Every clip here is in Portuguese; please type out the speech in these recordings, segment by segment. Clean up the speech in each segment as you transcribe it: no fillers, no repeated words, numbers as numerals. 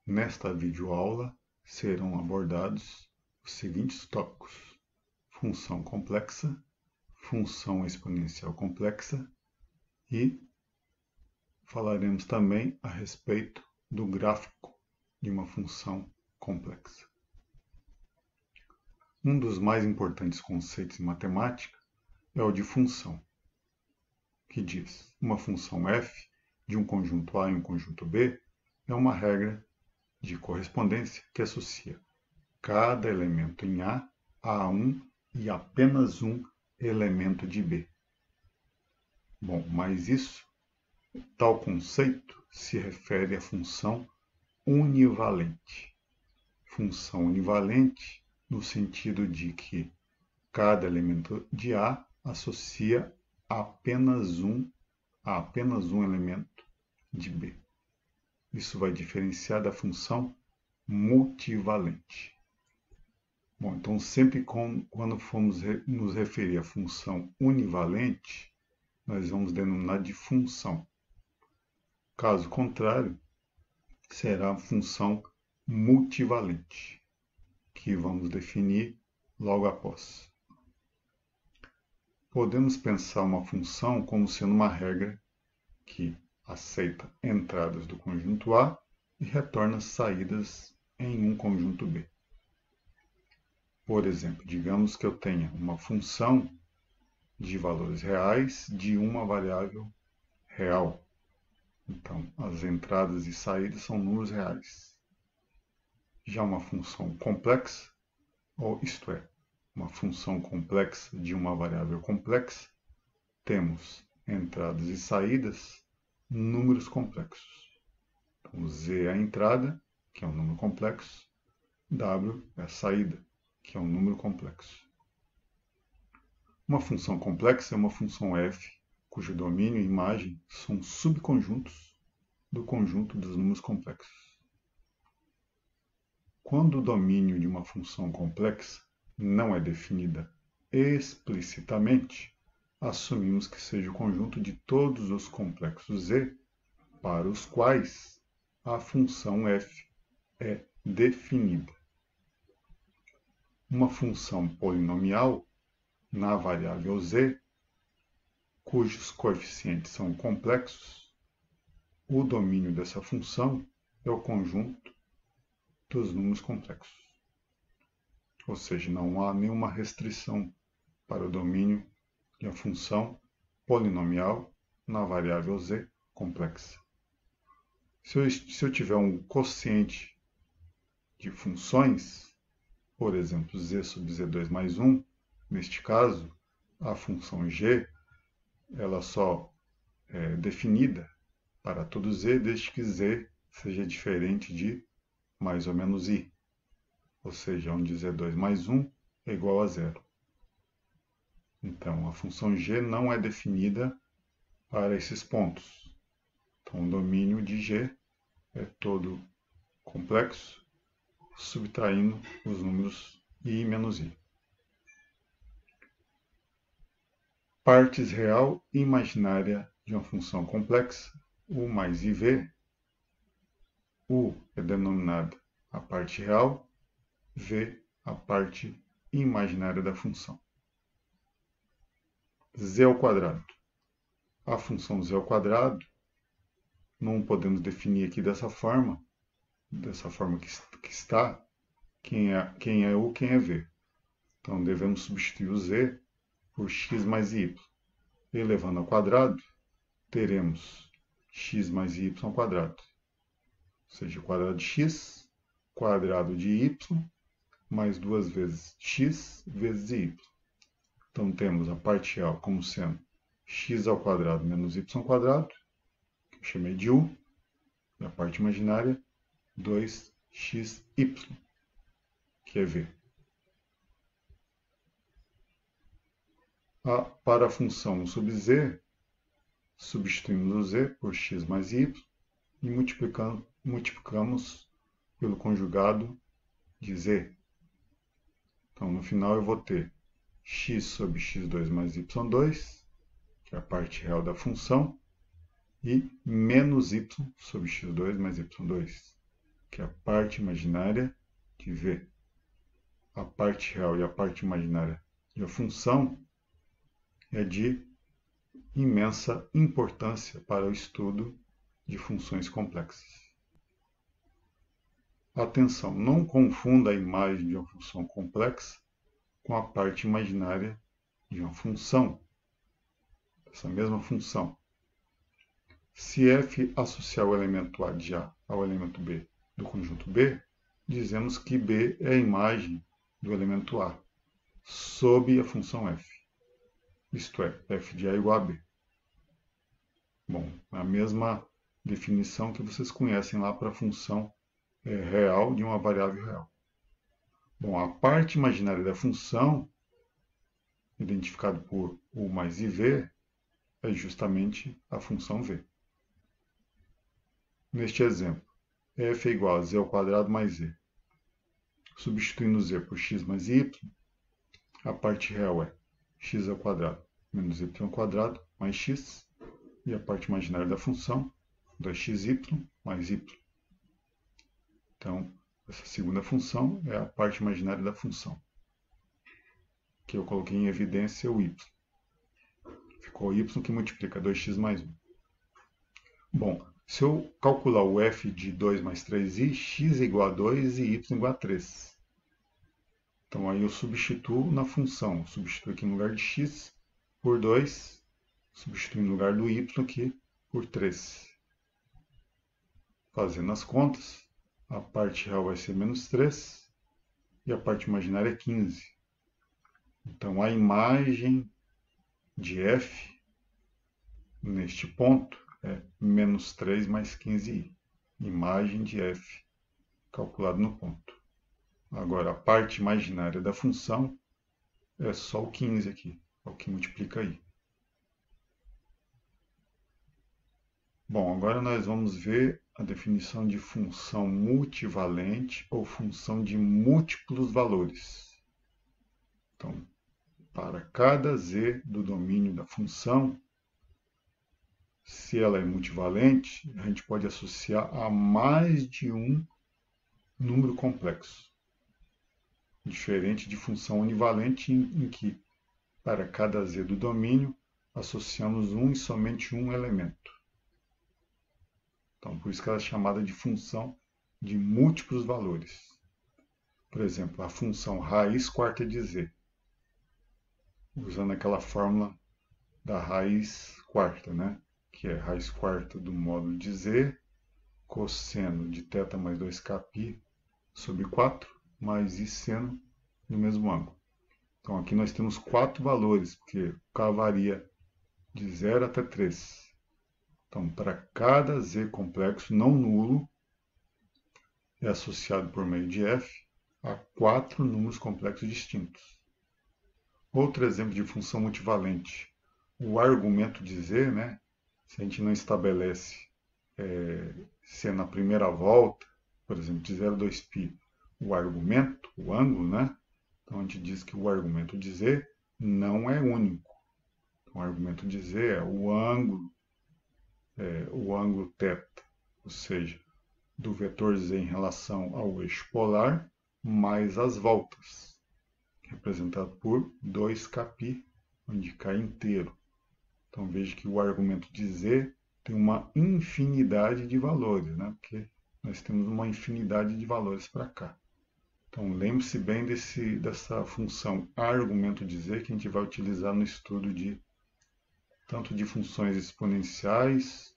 Nesta videoaula serão abordados os seguintes tópicos: função complexa, função exponencial complexa e falaremos também a respeito do gráfico de uma função complexa. Um dos mais importantes conceitos em matemática é o de função, que diz: uma função f de um conjunto A e um conjunto B é uma regra de correspondência que associa cada elemento em A a um e apenas um elemento de B. Bom, mas tal conceito se refere à função univalente. Função univalente no sentido de que cada elemento de A associa a apenas um elemento de B. Isso vai diferenciar da função multivalente. Bom, então sempre quando formos nos referir à função univalente, nós vamos denominar de função. Caso contrário, será a função multivalente, que vamos definir logo após. Podemos pensar uma função como sendo uma regra que aceita entradas do conjunto A e retorna saídas em um conjunto B. Por exemplo, digamos que eu tenha uma função de valores reais de uma variável real. Então, as entradas e saídas são números reais. Já uma função complexa, ou isto é, uma função complexa de uma variável complexa, temos entradas e saídas números complexos. Então, Z é a entrada, que é um número complexo, W é a saída, que é um número complexo. Uma função complexa é uma função f, cujo domínio e imagem são subconjuntos do conjunto dos números complexos. Quando o domínio de uma função complexa não é definida explicitamente, assumimos que seja o conjunto de todos os complexos Z para os quais a função f é definida. Uma função polinomial na variável z, cujos coeficientes são complexos, o domínio dessa função é o conjunto dos números complexos. Ou seja, não há nenhuma restrição para o domínio de uma função polinomial na variável z complexa. Se eu tiver um quociente de funções, por exemplo, z sub z2 mais 1, neste caso, a função g ela só é definida para todo z desde que z seja diferente de mais ou menos i, ou seja, onde z2 mais 1 é igual a zero. Então, a função g não é definida para esses pontos. Então, o domínio de g é todo complexo, subtraindo os números i menos i. Partes real e imaginária de uma função complexa, U mais IV. U é denominada a parte real, V a parte imaginária da função. Z ao quadrado. A função z ao quadrado, não podemos definir aqui dessa forma que está, quem é U, quem é V. Então, devemos substituir o z por x mais y. Elevando ao quadrado, teremos x mais y ao quadrado. Ou seja, o quadrado de x, quadrado de y, mais duas vezes x vezes y. Então, temos a parte real como sendo x ao quadrado menos y ao quadrado, que eu chamei de u, e a parte imaginária, 2xy, que é v. Para a função sub z, substituímos o z por x mais y e multiplicamos pelo conjugado de z. Então, no final, eu vou ter x sobre x2 mais y2, que é a parte real da função, e menos y sobre x2 mais y2. que é a parte imaginária de v. A parte real e a parte imaginária de a função é de imensa importância para o estudo de funções complexas. Atenção, não confunda a imagem de uma função complexa com a parte imaginária de uma função, essa mesma função. Se f associar o elemento A de A ao elemento B do conjunto B, dizemos que B é a imagem do elemento A sob a função f. Isto é, f de A igual a B. Bom, a mesma definição que vocês conhecem lá para a função real de uma variável real. Bom, a parte imaginária da função, identificada por U mais IV, é justamente a função V. Neste exemplo, f é igual a z ao quadrado mais z. Substituindo z por x mais y, a parte real é x ao quadrado menos y ao quadrado mais x, e a parte imaginária da função, 2xy mais y. Então, essa segunda função é a parte imaginária da função, que eu coloquei em evidência o y. Ficou y que multiplica 2x mais 1. Bom, se eu calcular o f de 2 mais 3i, x é igual a 2 e y igual a 3. Então, aí eu substituo na função. Substituo aqui no lugar de x por 2, substituo no lugar do y aqui por 3. Fazendo as contas, a parte real vai ser menos 3 e a parte imaginária é 15. Então, a imagem de f neste ponto é menos 3 mais 15i. Imagem de f calculado no ponto. Agora, a parte imaginária da função é só o 15 aqui, é o que multiplica i. Bom, agora nós vamos ver a definição de função multivalente ou função de múltiplos valores. Então, para cada z do domínio da função, se ela é multivalente, a gente pode associar a mais de um número complexo. Diferente de função univalente, em que, para cada z do domínio, associamos um e somente um elemento. Então, por isso que ela é chamada de função de múltiplos valores. Por exemplo, a função raiz quarta de z, usando aquela fórmula da raiz quarta, né? Que é raiz quarta do módulo de z, cosseno de θ mais 2kπ sobre 4, mais i seno do mesmo ângulo. Então, aqui nós temos 4 valores, porque k varia de 0 até 3. Então, para cada z complexo não nulo, é associado por meio de f a 4 números complexos distintos. Outro exemplo de função multivalente, o argumento de z, né? Se a gente não estabelece se é na primeira volta, por exemplo, de 0 a 2π, o argumento, o ângulo, né? Então, a gente diz que o argumento de z não é único. Então, o argumento de z é o ângulo θ, ou seja, do vetor z em relação ao eixo polar, mais as voltas, representado por 2kπ, onde k é inteiro. Então, veja que o argumento de z tem uma infinidade de valores, né? Porque nós temos uma infinidade de valores para cá. Então, lembre-se bem dessa função argumento de z que a gente vai utilizar no estudo tanto de funções exponenciais,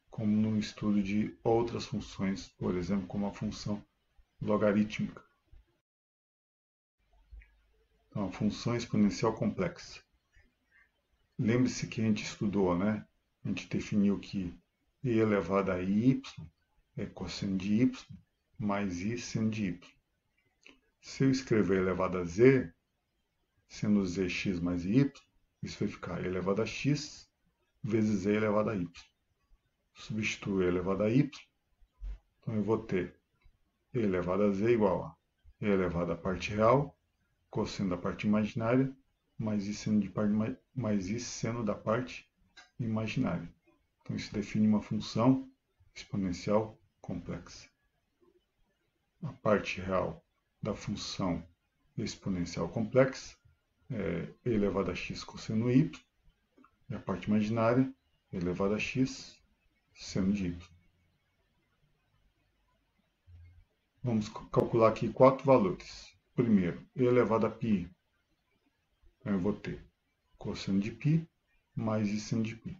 como no estudo de outras funções, por exemplo, como a função logarítmica. Então, a função exponencial complexa. Lembre-se que a gente estudou, né? A gente definiu que e elevado a y é cosseno de y mais i seno de y. Se eu escrever elevado a z, sendo z x mais y, isso vai ficar e elevado a x vezes z elevado a y. Substituo e elevado a y, então eu vou ter e elevado a z igual a e elevado à parte real, cosseno da parte imaginária, mais i seno da parte imaginária. Então, isso define uma função exponencial complexa. a parte real da função exponencial complexa é e elevado a x cosseno y, e a parte imaginária e elevado a x seno de y. Vamos calcular aqui 4 valores. Primeiro, e elevado a π. Então, eu vou ter cosseno de π mais i seno de π.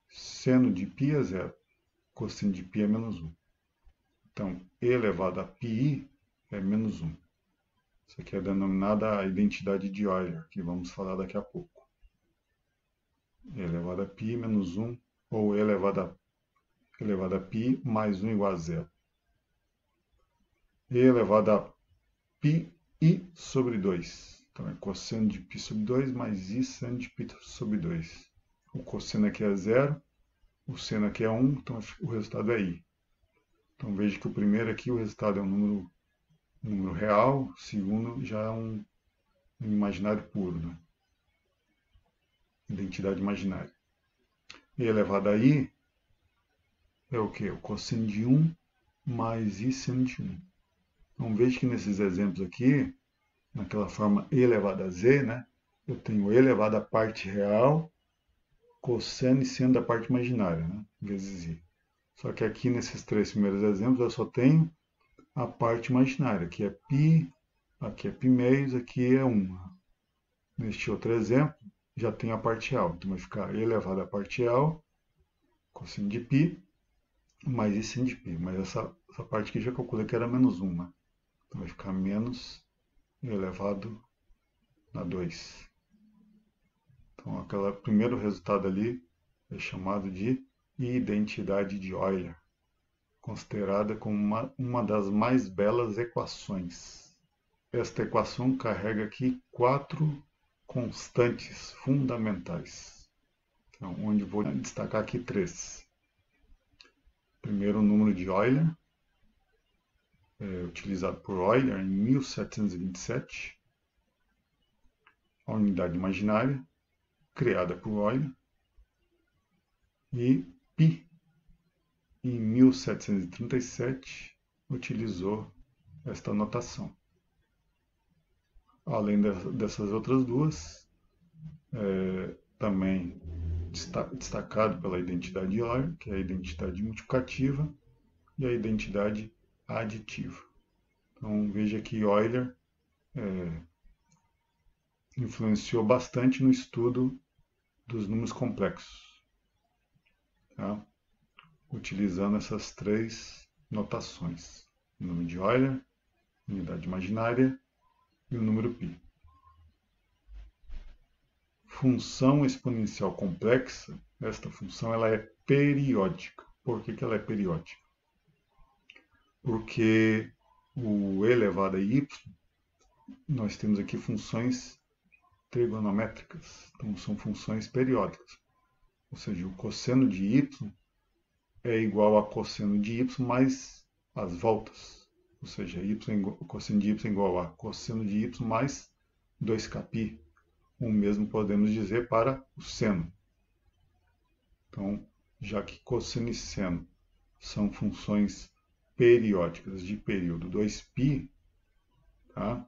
Seno de π é 0, cosseno de π é menos 1. Então, e elevado a πi é menos 1. Isso aqui é denominada a identidade de Euler, que vamos falar daqui a pouco. E elevado a π menos 1, ou e elevado a π mais 1 igual a 0. E elevado a πi sobre 2. Então, é cosseno de π sobre 2 mais i seno de π sobre 2. O cosseno aqui é 0, o seno aqui é 1, então o resultado é i. Então, veja que o primeiro aqui, o resultado é um número real, o segundo já é um imaginário puro, né? Identidade imaginária. E elevado a i é o quê? O cosseno de 1 mais i seno de 1. Então, veja que nesses exemplos aqui, naquela forma e elevado a z, né, eu tenho e elevado a parte real, cosseno e seno da parte imaginária, né, vezes i. Só que aqui nesses 3 primeiros exemplos eu só tenho a parte imaginária, aqui é π, aqui é π meios, aqui é 1. Neste outro exemplo, já tenho a parte real, então vai ficar e elevado a parte real, cosseno de π, mais i seno de π. Mas essa parte aqui já calculei que era menos 1, né? Então vai ficar menos e elevado a 2. Então, aquele primeiro resultado ali é chamado de identidade de Euler, considerada como uma das mais belas equações. Esta equação carrega aqui 4 constantes fundamentais, então, onde vou destacar aqui 3. Primeiro, o número de Euler, utilizado por Euler em 1727. A unidade imaginária, criada por Euler. E π, em 1737, utilizou esta notação. Além dessas outras duas, também destacado pela identidade de Euler, que é a identidade multiplicativa e a identidade aditiva. Então, veja que Euler influenciou bastante no estudo dos números complexos, tá? Utilizando essas 3 notações: o número de Euler, unidade imaginária e o número π. Função exponencial complexa, esta função ela é periódica. Por que ela é periódica? Porque o e elevado a y, nós temos aqui funções trigonométricas, então são funções periódicas. Ou seja, o cosseno de y é igual a cosseno de y mais as voltas. Ou seja, o cosseno de y é igual a cosseno de y mais 2kπ. O mesmo podemos dizer para o seno. Então, já que cosseno e seno são funções periódicas de período 2π, tá?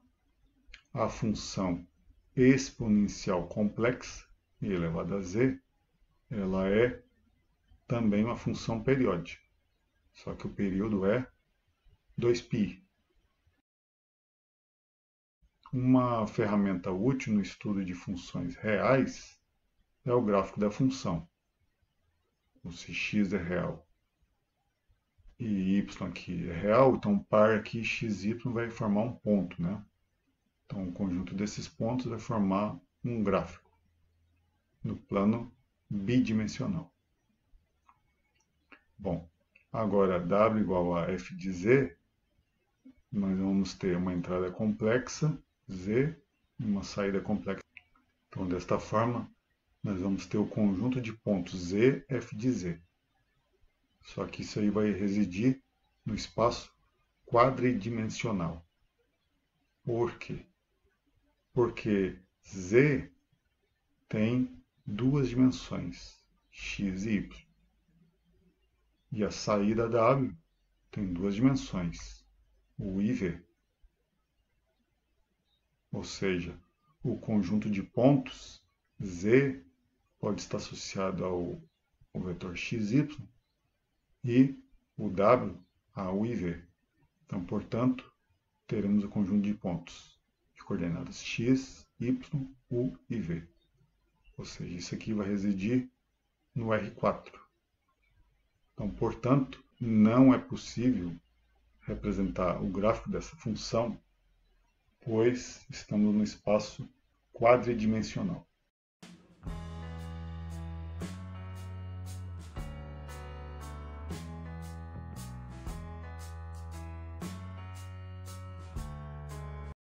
A função exponencial complexa, e elevada a z, ela é também uma função periódica. Só que o período é 2π. Uma ferramenta útil no estudo de funções reais é o gráfico da função. Se x é real e y aqui é real, então par aqui xy vai formar um ponto, né? Então o conjunto desses pontos vai formar um gráfico no plano bidimensional. Bom, agora w igual a f de z, nós vamos ter uma entrada complexa, z, e uma saída complexa. Então, desta forma, nós vamos ter o conjunto de pontos z, f de z. Só que isso aí vai residir no espaço quadridimensional. Por quê? Porque z tem 2 dimensões, x e y. E a saída w tem 2 dimensões, U e V. Ou seja, o conjunto de pontos Z pode estar associado ao vetor XY e o W a U e V. Então, portanto, teremos o conjunto de pontos de coordenadas x, y, u e v. Ou seja, isso aqui vai residir no R4. Então, portanto, não é possível representar o gráfico dessa função, pois estamos no espaço quadridimensional.